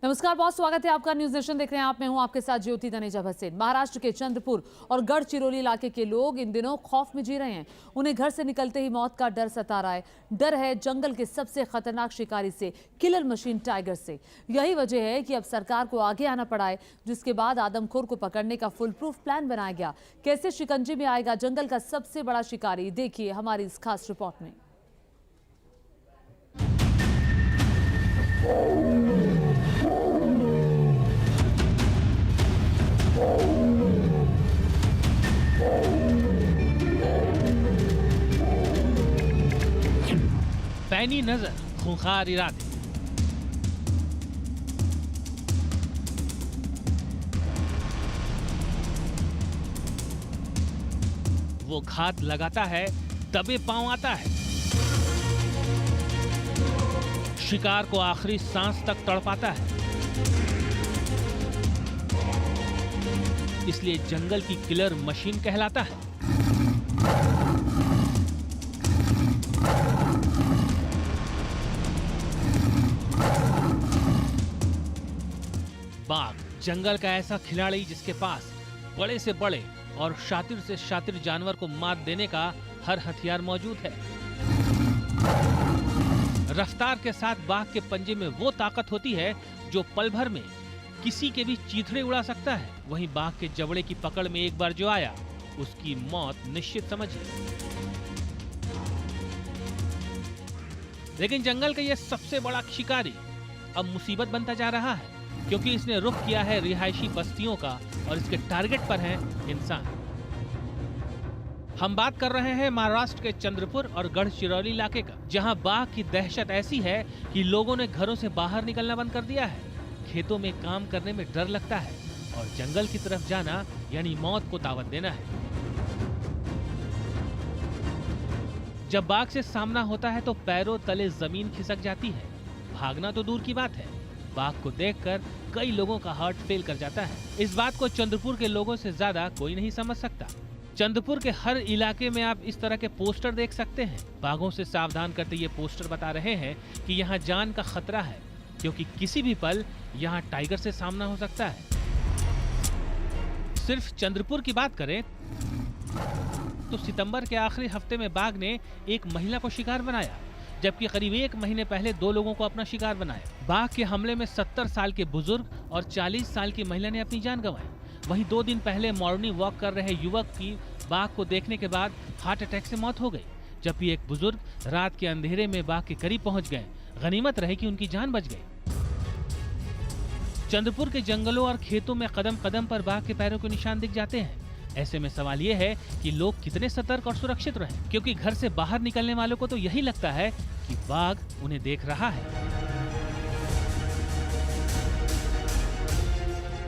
नमस्कार, बहुत स्वागत है आपका। न्यूज नेशन देख रहे हैं आप। मैं हूं आपके साथ ज्योति तनेजा भसीन। महाराष्ट्र के चंद्रपुर और गढ़चिरौली इलाके के लोग इन दिनों खौफ में जी रहे हैं। उन्हें घर से निकलते ही मौत का डर सता रहा है। डर है जंगल के सबसे खतरनाक शिकारी से, किलर मशीन टाइगर से। यही वजह है कि अब सरकार को आगे आना पड़ा है, जिसके बाद आदमखोर को पकड़ने का फुल प्रूफ प्लान बनाया गया। कैसे शिकंजे में आएगा जंगल का सबसे बड़ा शिकारी, देखिए हमारी इस खास रिपोर्ट में। पैनी नजर, खूंखार इरादे। वो घात लगाता है, दबे पांव आता है, शिकार को आखिरी सांस तक तड़पाता है। इसलिए जंगल की किलर मशीन कहलाता है। बाघ जंगल का ऐसा खिलाड़ी जिसके पास बड़े से बड़े और शातिर से शातिर जानवर को मात देने का हर हथियार मौजूद है। रफ्तार के साथ बाघ के पंजे में वो ताकत होती है जो पल भर में किसी के भी चीथड़े उड़ा सकता है। वहीं बाघ के जबड़े की पकड़ में एक बार जो आया, उसकी मौत निश्चित समझिए। लेकिन जंगल का यह सबसे बड़ा शिकारी अब मुसीबत बनता जा रहा है, क्योंकि इसने रुख किया है रिहायशी बस्तियों का और इसके टारगेट पर हैं इंसान। हम बात कर रहे हैं महाराष्ट्र के चंद्रपुर और गढ़चिरौली इलाके का, जहां बाघ की दहशत ऐसी है कि लोगों ने घरों से बाहर निकलना बंद कर दिया है। खेतों में काम करने में डर लगता है और जंगल की तरफ जाना यानी मौत को दावत देना है। जब बाघ से सामना होता है तो पैरों तले जमीन खिसक जाती है। भागना तो दूर की बात है, बाघ को देखकर कई लोगों का हार्ट फेल कर जाता है। इस बात को चंद्रपुर के लोगों से ज्यादा कोई नहीं समझ सकता। चंद्रपुर के हर इलाके में आप इस तरह के पोस्टर देख सकते हैं। बाघों से सावधान करते ये पोस्टर बता रहे हैं कि यहाँ जान का खतरा है, क्योंकि किसी भी पल यहाँ टाइगर से सामना हो सकता है। सिर्फ चंद्रपुर की बात करें तो सितंबर के आखिरी हफ्ते में बाघ ने एक महिला को शिकार बनाया, जबकि करीब एक महीने पहले 2 लोगों को अपना शिकार बनाया। बाघ के हमले में 70 साल के बुजुर्ग और 40 साल की महिला ने अपनी जान गंवाई। वहीं 2 दिन पहले मॉर्निंग वॉक कर रहे युवक की बाघ को देखने के बाद हार्ट अटैक से मौत हो गई, जबकि एक बुजुर्ग रात के अंधेरे में बाघ के करीब पहुंच गए। गनीमत रही कि उनकी जान बच गई। चंद्रपुर के जंगलों और खेतों में कदम कदम पर बाघ के पैरों के निशान दिख जाते हैं। ऐसे में सवाल ये है कि लोग कितने सतर्क और सुरक्षित रहें, क्योंकि घर से बाहर निकलने वालों को तो यही लगता है कि बाघ उन्हें देख रहा है।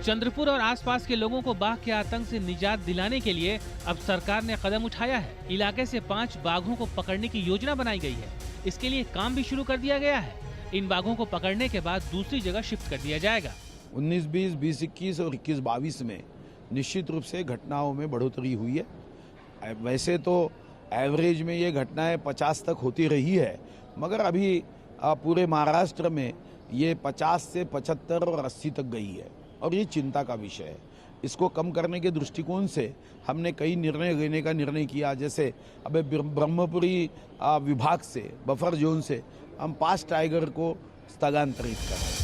चंद्रपुर और आसपास के लोगों को बाघ के आतंक से निजात दिलाने के लिए अब सरकार ने कदम उठाया है। इलाके से 5 बाघों को पकड़ने की योजना बनाई गई है। इसके लिए काम भी शुरू कर दिया गया है। इन बाघों को पकड़ने के बाद दूसरी जगह शिफ्ट कर दिया जाएगा। 19-20, 20-21 और 21-22 में निश्चित रूप से घटनाओं में बढ़ोतरी हुई है। वैसे तो एवरेज में ये घटनाएं 50 तक होती रही है, मगर अभी पूरे महाराष्ट्र में ये 50 से 75 और 80 तक गई है और ये चिंता का विषय है। इसको कम करने के दृष्टिकोण से हमने कई निर्णय लेने का निर्णय किया। जैसे अबे ब्रह्मपुरी विभाग से, बफर जोन से हम 5 टाइगर को स्थलांतरित कर रहे हैं।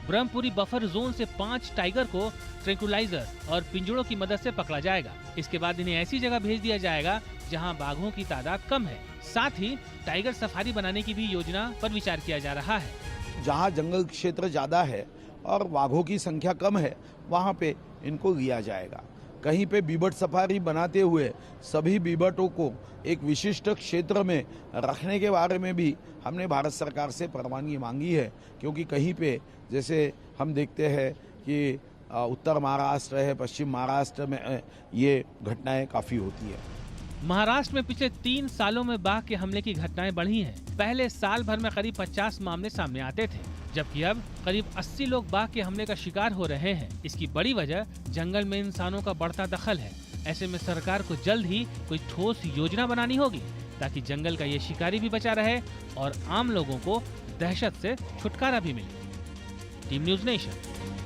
ब्रह्मपुरी बफर जोन से 5 टाइगर को ट्रैंकुलाइजर और पिंजड़ों की मदद से पकड़ा जाएगा। इसके बाद इन्हें ऐसी जगह भेज दिया जाएगा जहां बाघों की तादाद कम है। साथ ही टाइगर सफारी बनाने की भी योजना पर विचार किया जा रहा है। जहां जंगल क्षेत्र ज्यादा है और बाघों की संख्या कम है, वहां पे इनको लिया जाएगा। कहीं पे बीबट सफारी बनाते हुए सभी बीबटों को एक विशिष्ट क्षेत्र में रखने के बारे में भी हमने भारत सरकार से परवानगी मांगी है, क्योंकि कहीं पे जैसे हम देखते हैं कि उत्तर महाराष्ट्र है, पश्चिम महाराष्ट्र में ये घटनाएं काफी होती है। महाराष्ट्र में पिछले 3 सालों में बाघ के हमले की घटनाएं बढ़ी हैं। पहले साल भर में करीब 50 मामले सामने आते थे, जबकि अब करीब 80 लोग बाघ के हमले का शिकार हो रहे हैं। इसकी बड़ी वजह जंगल में इंसानों का बढ़ता दखल है। ऐसे में सरकार को जल्द ही कोई ठोस योजना बनानी होगी ताकि जंगल का ये शिकारी भी बचा रहे और आम लोगों को दहशत से छुटकारा भी मिले। Team news nation.